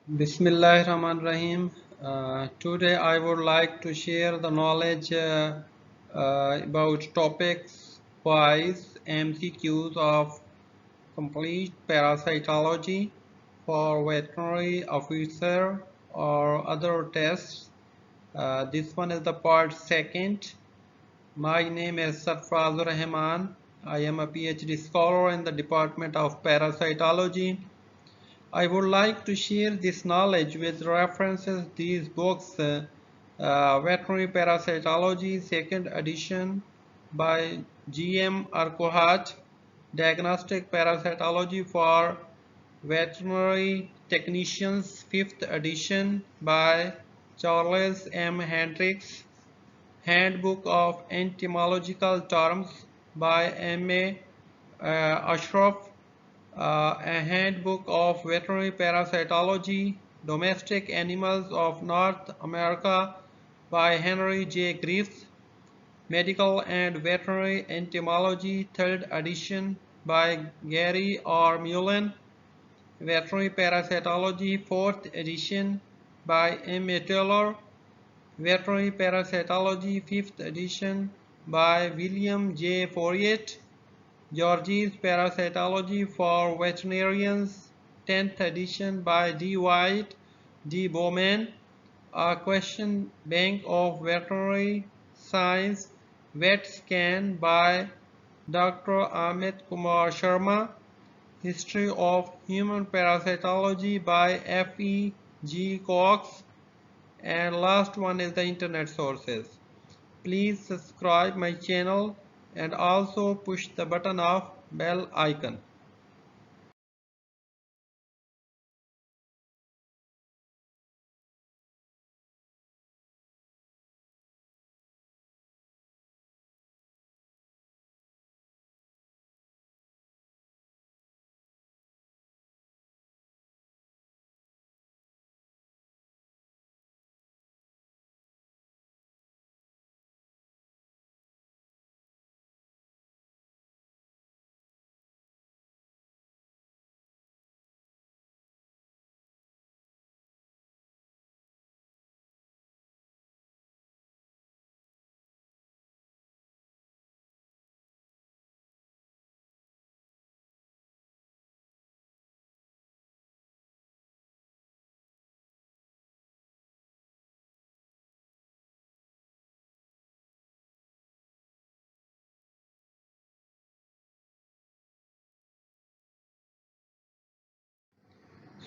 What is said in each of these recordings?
Bismillahirrahmanirrahim. Today I would like to share the knowledge about topics wise MCQs of complete parasitology for veterinary officer or other tests. This one is the part second. My name is Sarfrazur Rahman. I am a PhD scholar in the Department of Parasitology. I would like to share this knowledge with references these books Veterinary Parasitology 2nd edition by G.M. Arkohat, Diagnostic Parasitology for Veterinary Technicians 5th edition by Charles M. Hendricks, Handbook of Entomological Terms by M.A. Ashraf, a Handbook of Veterinary Parasitology, Domestic Animals of North America by Henry J. Griffiths, Medical and Veterinary Entomology 3rd edition by Gary R. Mullen, Veterinary Parasitology 4th edition by M. A. Taylor, Veterinary Parasitology 5th edition by William J. Fouriet, George's Parasitology for Veterinarians 10th edition by D. White, D. Bowman, a question bank of veterinary science vet scan by Dr. Amit Kumar Sharma, History of Human Parasitology by F. E. G. Cox, and last one is the internet sources. Please subscribe my channel and also push the button of bell icon.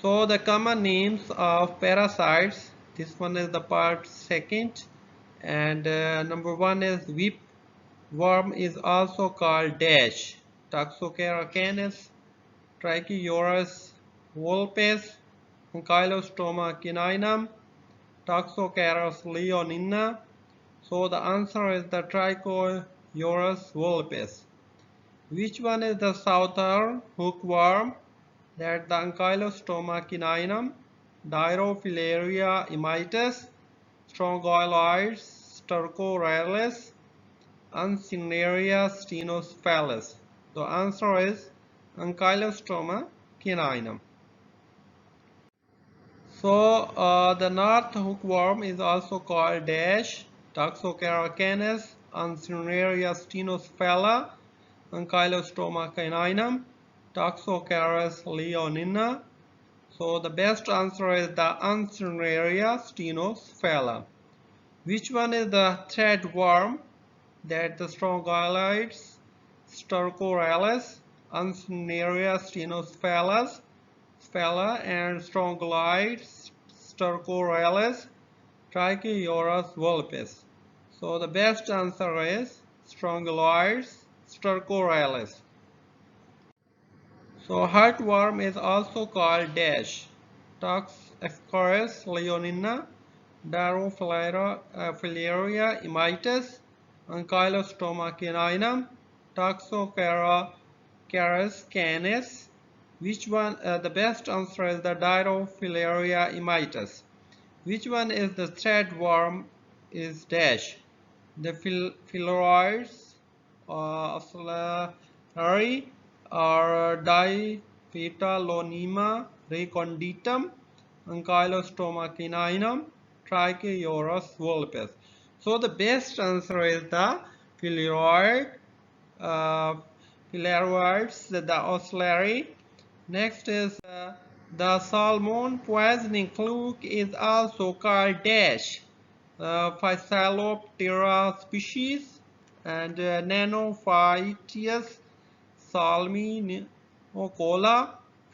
So the common names of parasites, this one is the part second, and number one is whip worm is also called dash, Toxascaris canis, Trichodectes vulpes, Ankylostoma caninam, Toxascaris leonina. So the answer is the Trichodectes vulpes. Which one is the southern hookworm? That the Ankylostoma caninam, Dirofilaria immitis, Strongyloides, Stercorales, Uncineria Ctenocephalides. The answer is Ankylostoma caninam. So the north hookworm is also called dash, Toxascaris canis, Uncineria Ctenocephala, Ankylostoma caninam, Toxascaris leonina. So the best answer is the Uncineria Ctenocephala. Which one is the threadworm? That the Strongyloides, Stercorales, Uncineria Ctenocephalas, and Strongyloides, Stercorales, Trichodectes vulpes. So the best answer is Strongyloides, Stercorales. So heartworm is also called dash, Toxascaris leonina, Dirofilaria immitis, Ankylostoma caninam, Toxascaris canis. Which one? The best answer is the Dirofilaria immitis. Which one is the threadworm? Is dash. The phylloides, Oscillatory, or Dipylidium reconditum, Ankylostoma caninam, Trichodectes vulpes. So the best answer is the phileroid, uh, phileroids, the oscillary. Next is the salmon poisoning fluke is also called dash Physaloptera species and Nanophyteus salminicola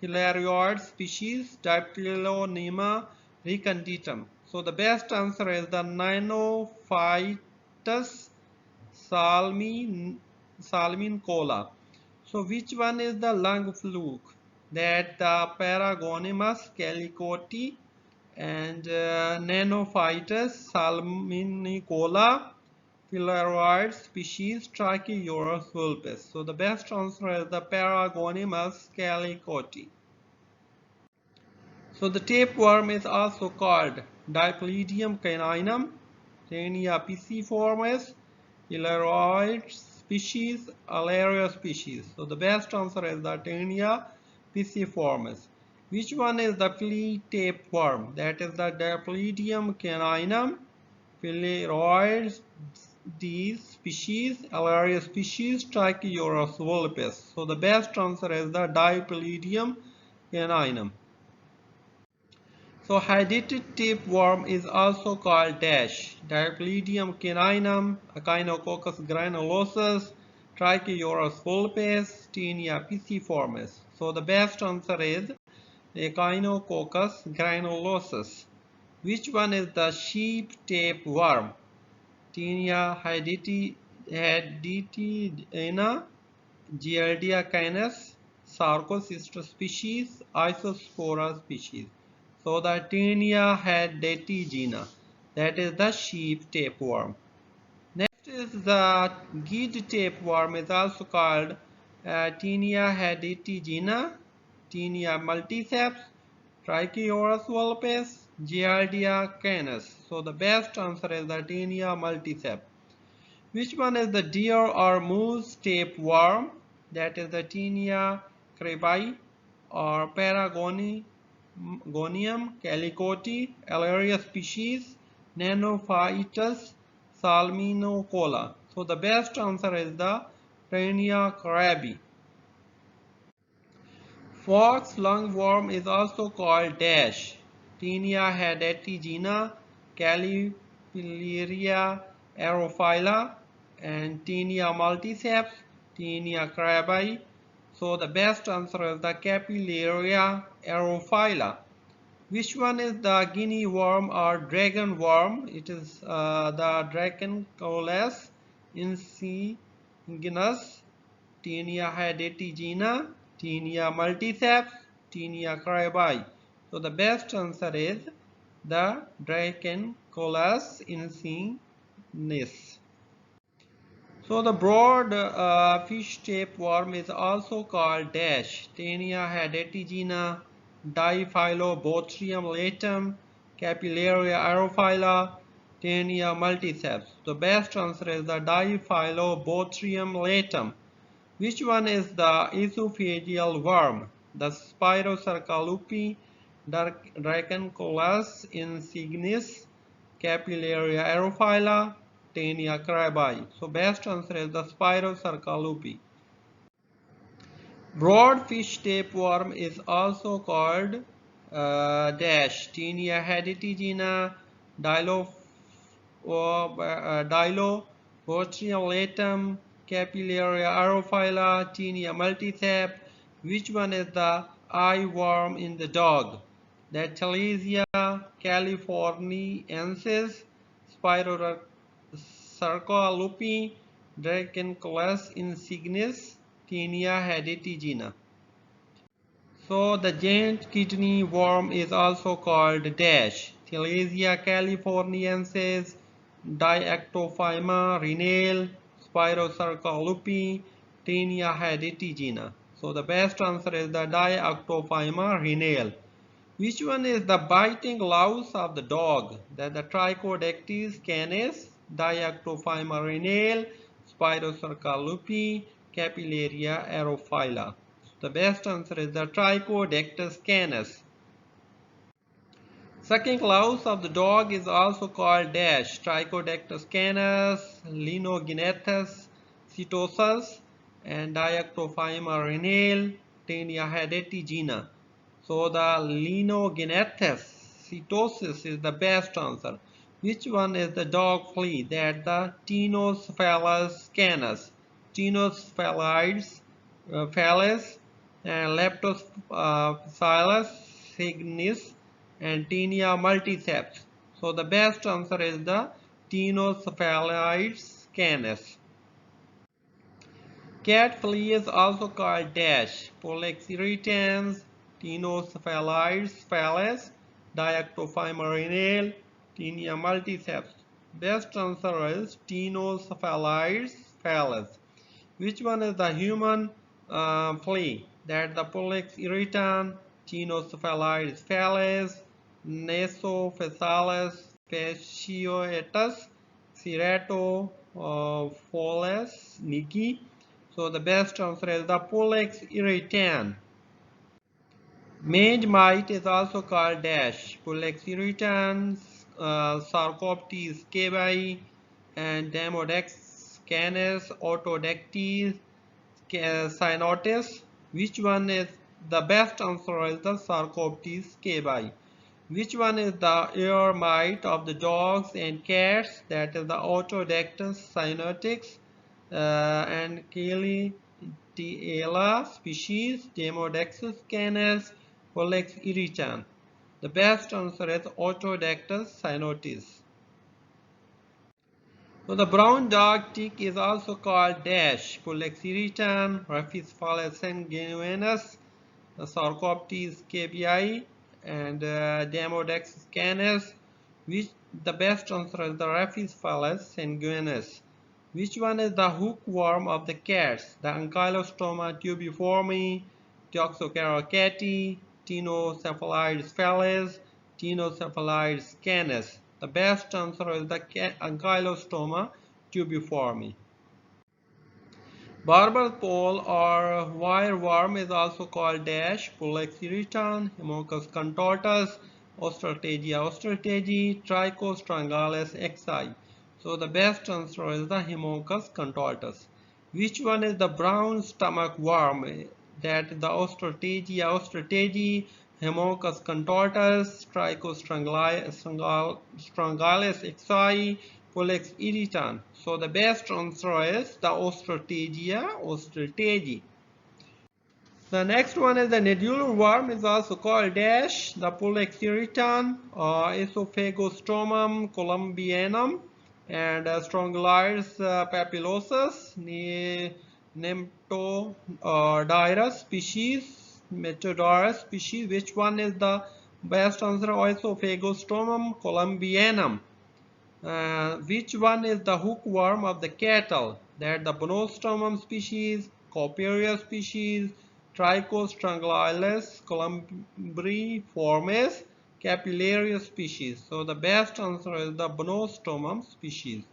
philarioid species Dipylidium recunditum. So the best answer is the Nanophyteus salminicola. So which one is the lung fluke? That the Paragonimus calicoti and Nanophytus salminicola philaroid species Trichodectes vulpes. So the best answer is the Paragonimus calicoti. So the tapeworm is also called Dipylidium caninam, Tenia pisciformis, Ilaroid species, Alaria species. So the best answer is the Tenia pisciformis. Which one is the flea tapeworm? That is the Dipylidium caninam, Phileroides these species, Alaria species, Trichodectes vulpes. So the best answer is the Dipylidium caninam. So Hydatid tapeworm is also called dash Dipylidium caninam, Echinococcus granulosus, Trichodectes vulpes, Taenia pisciformis. So the best answer is Echinococcus granulosus. Which one is the sheep tapeworm? Taenia Hydatidina, Giardia canis, Sarcosister species, Isospora species. So the Taenia Hydatidina, that is the sheep tapeworm. Next is the gid tapeworm, is also called Taenia Hydatidina, Taenia multiceps, Trichodectes vulpes, Giardia canis. So the best answer is the Taenia multiceps. Which one is the deer or moose tapeworm? That is the Taenia crabi or Paragonium calicoti, Alaria species, Nanophytus salminicola. So the best answer is the Taenia crabi. Fox lungworm is also called dash Taenia Hydatidina, Californiensis aerophylla, and Taenia multiceps, Taenia crabi. So the best answer is the Capillaria aerophylla. Which one is the guinea worm or dragon worm? It is the Draconcolus insignis, Taenia Hydatidina, Taenia multiceps, Taenia crabi. So the best answer is the Draconcolus insignis. So the broad fish tapeworm is also called dash Taenia Hydatidina, Diphyllobothrium latum, Capillaria aerophylla, Taenia multiceps. The best answer is the Diphyllobothrium latum. Which one is the esophageal worm? The Spirocercalupi, Draconcolus insignis, Capillaria aerophylla, Taenia crabi. So best answer is the Spirocercalupi. Broad fish tapeworm is also called dash Taenia Hydatidina, Dilobotrium latum, Capillaria aerophylla, Taenia multicep. Which one is the eye worm in the dog? That Thelazia californiensis, Spirocercalupi, Draconcolus insignis, Taenia Hydatidina. So the giant kidney worm is also called dash Thelazia californiensis, Diactophyma renale, Spirocercalupi, Taenia Hydatidina. So the best answer is the Diactophyma renale. Which one is the biting louse of the dog? That the Trichodectes canis, Diactophyma renale, Spirocercalupi, Capillaria aerophylla. The best answer is the Trichodectes canis. Sucking louse of the dog is also called dash. Trichodectes canis, Linogenetes, Cytosus, and Diactophyma renale, Tenia Hydatid. So the Linogenetes, Cytosis is the best answer. Which one is the dog flea? That the Ctenocephalides canis, Ctenocephalides, Phallus, and Leptospilus cygnus, and Taenia multiceps. So the best answer is the Ctenocephalides canis. Cat flea is also called dash. Pollex irritans, Ctenocephalides phallus, Diactophyma renale, Taenia multiceps. Best answer is Ctenocephalides phallus. Which one is the human flea? That the Pollex irritan, Ctenocephalides phallus, Nasophysalis fasciatus, Cerato Pholes niki. So the best answer is the Pollex irritan. Mange mite is also called dash. Pollex irritans, Sarcoptes cabi, and Demodex canis, Autodectes, cyanotis. Which one is the best answer is the Sarcoptes cabi. Which one is the ear mite of the dogs and cats? That is the Autodectes cyanotics, and Californiensis species, Demodexus canis, Pollex irritan. The best answer is Autodectes cyanotis. So the brown dog tick is also called dash. Pollex irritan, Rufus sanguineus, Sarcoptes cabi, and Demodexus canis. Which the best answer is the Rufus sanguineus. Which one is the hookworm of the cats? The Ankylostoma tubiforme, Toxascaris, Ctenocephalides phallus, Ctenocephalides canis. The best answer is the Ankylostoma tubiforme. Barber pole or wireworm is also called dash, Pollex irritan, Hemocus contortus, Ostrategia ostrategi, Trichostrongylus xi. So the best answer is the Hemocus contortus. Which one is the brown stomach worm? That is the Ostrategia ostrategi, Hemocus contortus, Trichostrongylus xi, Pollex irritan. So the best answer is the Ostrategia ostrategi. The next one is the nodular worm is also called dash, the Pollex irritan, Esophagostomum columbianum, and Strongylus papillosus, Nemtodyrus species, Metodyrus species. Which one is the best answer? Esophagostomum columbianum. Which one is the hookworm of the cattle? That the Bonostomum species, Coperia species, Trichostrongylus columbiformis, Capillarius species. So the best answer is the Bonostomum species.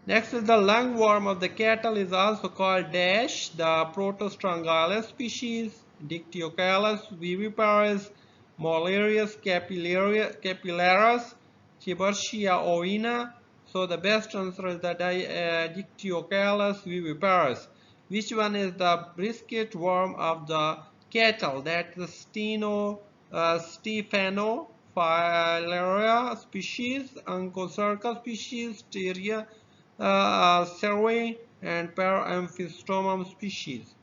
Next is the lungworm of the cattle is also called dash, the Protostrongylus species, Dictyocalus viviparus, Molarius capillaris, Tiburtia ovina. So the best answer is the Dictyocalus viviparus. Which one is the brisket worm of the cattle? That is the Stephanophylaria species, Onchocerca species, Pteria cervi, and Paramphistomum species.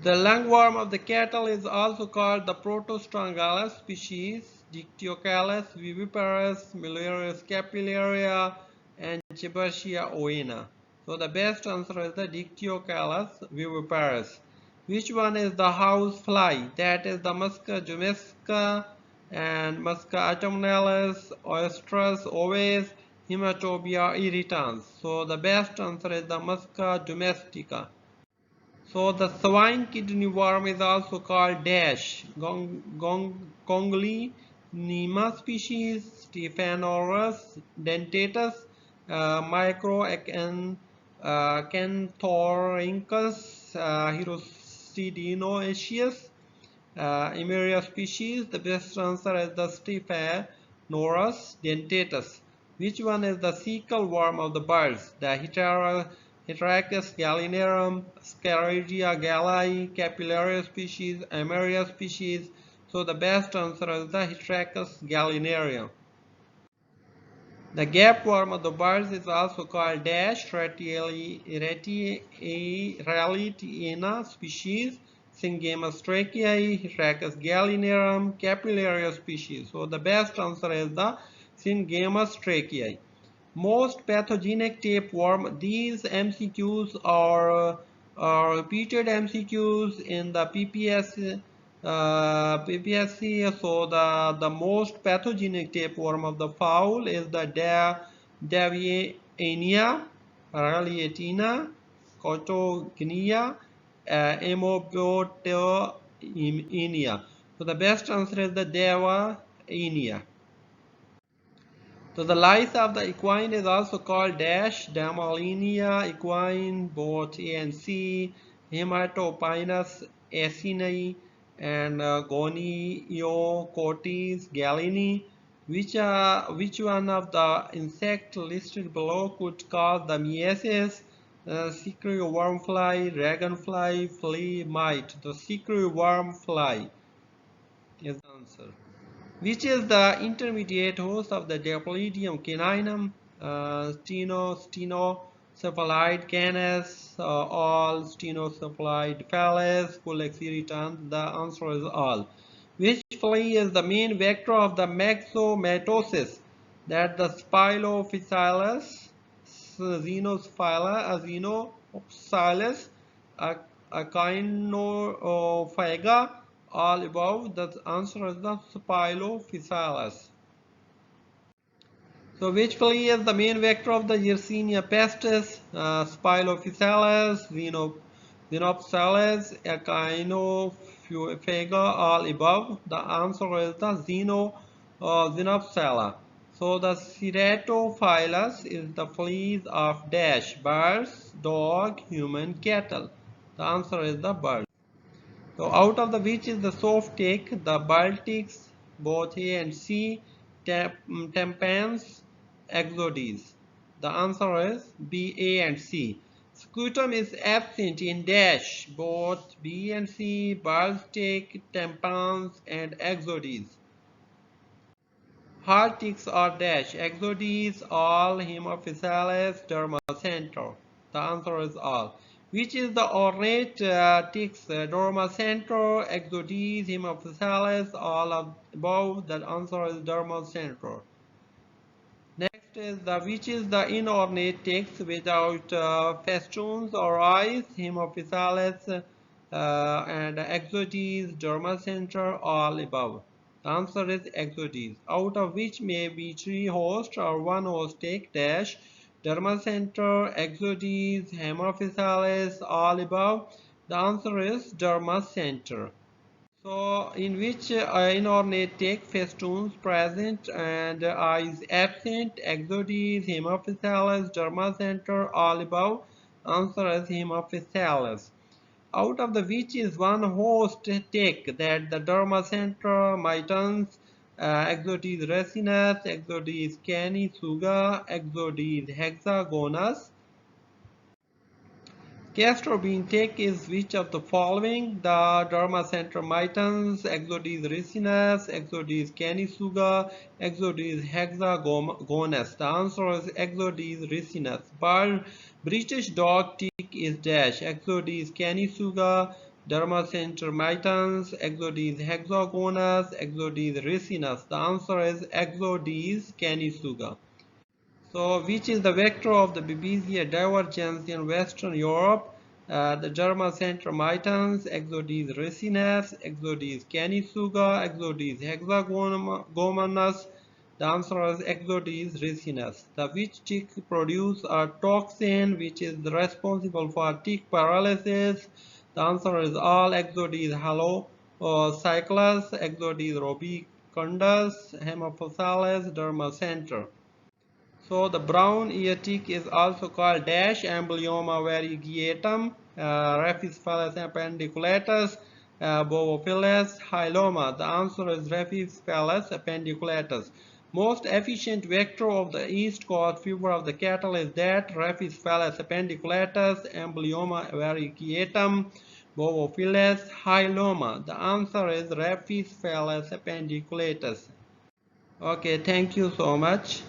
The lungworm of the cattle is also called the Protostrongylus species, Dictyocalus viviparus, Molarius capillaria, and Tiburtia ovina. So the best answer is the Dictyocalus viviparus. Which one is the house fly? That is the Musca domestica and Musca autumnalis, Oestrus ovis, Hematobia irritans. So the best answer is the Musca domestica. So the swine kidney worm is also called dash, Congli Nima species, Stephanorus dentatus, Canthorhynchus, Hirocidinoaceus, Emeria species. The best answer is the Stephanorus dentatus. Which one is the cecal worm of the birds? The Heterachus gallinarum, Scaragia gallai, Capillaria species, Emeria species. So the best answer is the Heterachus gallinarium. The gape worm of the birds is also called dash Raillietina species, Syngamus tracheae, Heterachus gallinarum, Capillaria species. So the best answer is the Syngamus tracheae. Most pathogenic tapeworm. These MCQs are repeated MCQs in the PPSC. So the most pathogenic tapeworm of the fowl is the Daviania, Raillietina, Cotoginia, Amoebotoinia. So the best answer is the Daviania. So the lice of the equine is also called dash, Damalinia equine, both A and C, Hematopinus acini, and Goniocotis gallini. Which one of the insect listed below could cause the meiosis? Secret wormfly, dragonfly, flea, mite. The secret wormfly is the answer. Which is the intermediate host of the Dipylidium caninam, Ctenocephalide canis, all Ctenocephalide phallus, full returns. The answer is all. Which flea is the main vector of the myxomatosis? That the Spilopsplus, Xenophyllus, Echinophaga, all above. The answer is the Spilopsplus. So which flea is the main vector of the Yersinia pestis? Spilopsplus, Xenophyllus, Echinophaga, all above. The answer is the Xenophylla. So the Ceratophilus is the fleas of dash, birds, dog, human, cattle. The answer is the bird. So out of the which is the soft take, the Baltics, both A and C, Tempans, Exodes. The answer is B, A and C. Scutum is absent in dash, both B and C, Baltic, Tempans, and Exodes. Heartticks are dash, Exodes, all, Haemaphysalis, Dermacenter. The answer is all. Which is the ornate ticks? Dermacenter, Exodes, Haemaphysalis, all above. The answer is Dermacenter. Next is the which is the inornate ticks without festoons or eyes? Haemaphysalis and Exodes, Dermacenter, all above. The answer is Exodes, out of which may be 3 hosts or 1 host take dash, Dermacenter, Exodes, Haemaphysalis, all above. The answer is Dermacenter. So in which inornate take festoons present and eyes absent, Exodes, Haemaphysalis, Dermacenter, all above. Answer is Haemaphysalis. Out of the which is 1 host take, that the Dermacenter, mitans, Exodes resinus, Exodes canis, Exodes hexagonus. Castor bean take is which of the following? The Dermacenter mitans, Exodes ricinus, Exodes canisuga, Exodes hexagonus. The answer is Exodes ricinus. British dog tick is dash, Exodes canisuga, Dermacenter mitans, Exodes hexagonus, Exodes ricinus. The answer is Exodes canisuga. So which is the vector of the Babesia divergens in Western Europe? The Dermacenter mitans, Exodes ricinus, Exodes canisuga, Exodes hexagonus. The answer is Exodes ricinus. The which tick produce a toxin which is responsible for tick paralysis? The answer is all Exodes halocyclus, Exodes rubicundus, Haemaphysalis, Dermacenter. So the brown ear tick is also called dash, Amblyomma variegatum, Rhaphisphallus appendiculatus. Bovophilus Hyloma. The answer is Rhaphispalus appendiculatus. Most efficient vector of the East Coast fever of the cattle is that Rhaphispalus appendiculatus, Embryoma varicatum, Bovophilus Hyloma. The answer is Rhaphispalus appendiculatus. Okay, thank you so much.